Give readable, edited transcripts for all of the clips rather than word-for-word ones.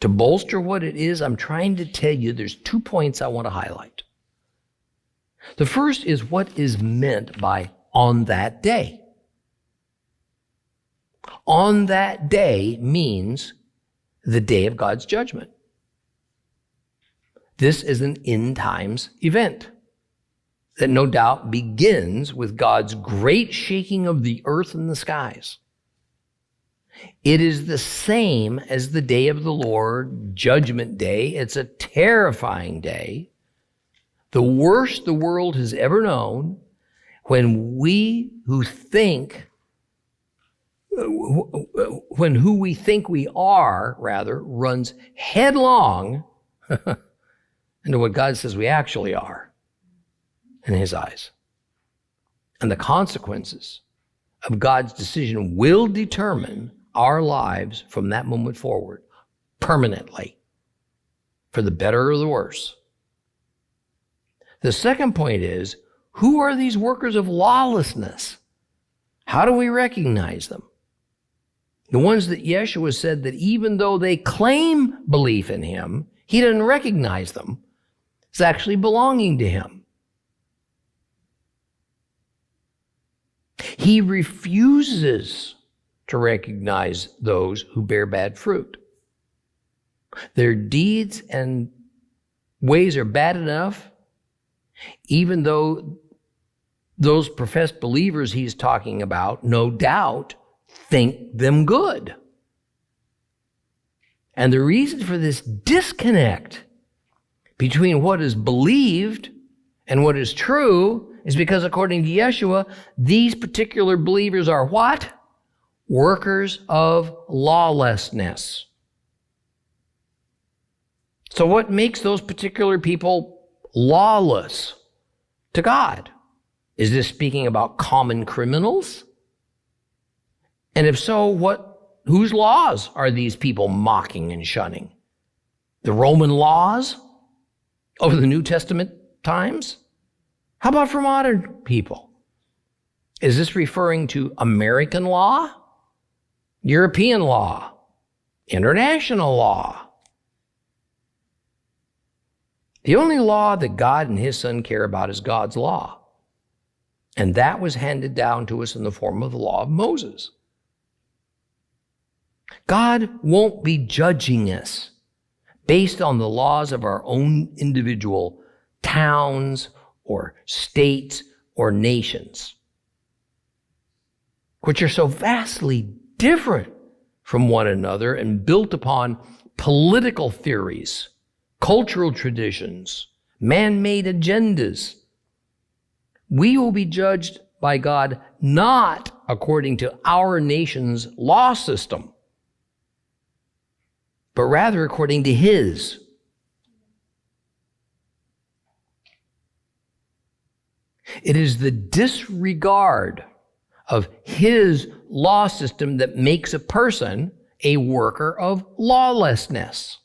To bolster what it is, I'm trying to tell you there's 2 points I want to highlight. The first is what is meant by on that day. On that day means the day of God's judgment. This is an end times event that no doubt begins with God's great shaking of the earth and the skies. It is the same as the day of the Lord, Judgment Day. It's a terrifying day, the worst the world has ever known, when who we think we are, runs headlong into what God says we actually are in his eyes. And the consequences of God's decision will determine our lives from that moment forward, permanently, for the better or the worse. The second point is, who are these workers of lawlessness? How do we recognize them? The ones that Yeshua said that even though they claim belief in him, he doesn't recognize them as actually belonging to him. He refuses to recognize those who bear bad fruit. Their deeds and ways are bad enough, even though those professed believers he's talking about, no doubt, think them good. And the reason for this disconnect between what is believed and what is true is because, according to Yeshua, these particular believers are what? Workers of lawlessness. So what makes those particular people lawless to God? Is this speaking about common criminals? And if so, whose laws are these people mocking and shunning? The Roman laws of the New Testament times? How about for modern people? Is this referring to American law, European law, international law? The only law that God and his Son care about is God's law. And that was handed down to us in the form of the law of Moses. God won't be judging us based on the laws of our own individual towns or states or nations, which are so vastly different from one another and built upon political theories, cultural traditions, man-made agendas. We will be judged by God not according to our nation's law system, but rather according to his. It is the disregard of his law system that makes a person a worker of lawlessness.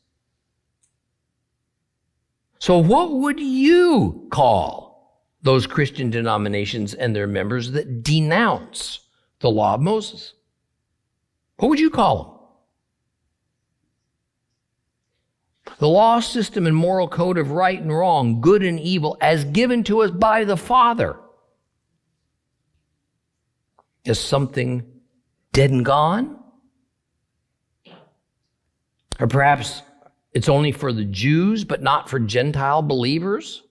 So what would you call those Christian denominations and their members that denounce the law of Moses? What would you call them? The law system and moral code of right and wrong, good and evil, as given to us by the Father, is something dead and gone? Or perhaps it's only for the Jews, but not for Gentile believers?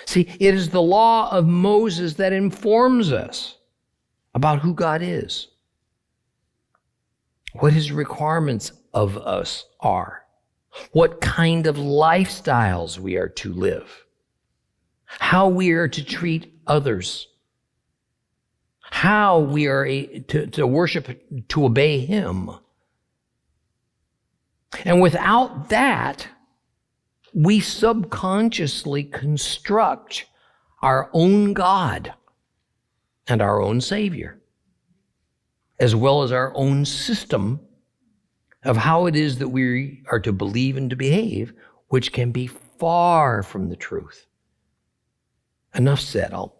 See, it is the law of Moses that informs us about who God is, what his requirements of us are, what kind of lifestyles we are to live, how we are to treat others, how we are to worship, to obey him. And without that, we subconsciously construct our own God and our own Savior, as well as our own system of how it is that we are to believe and to behave, which can be far from the truth. Enough said. I'll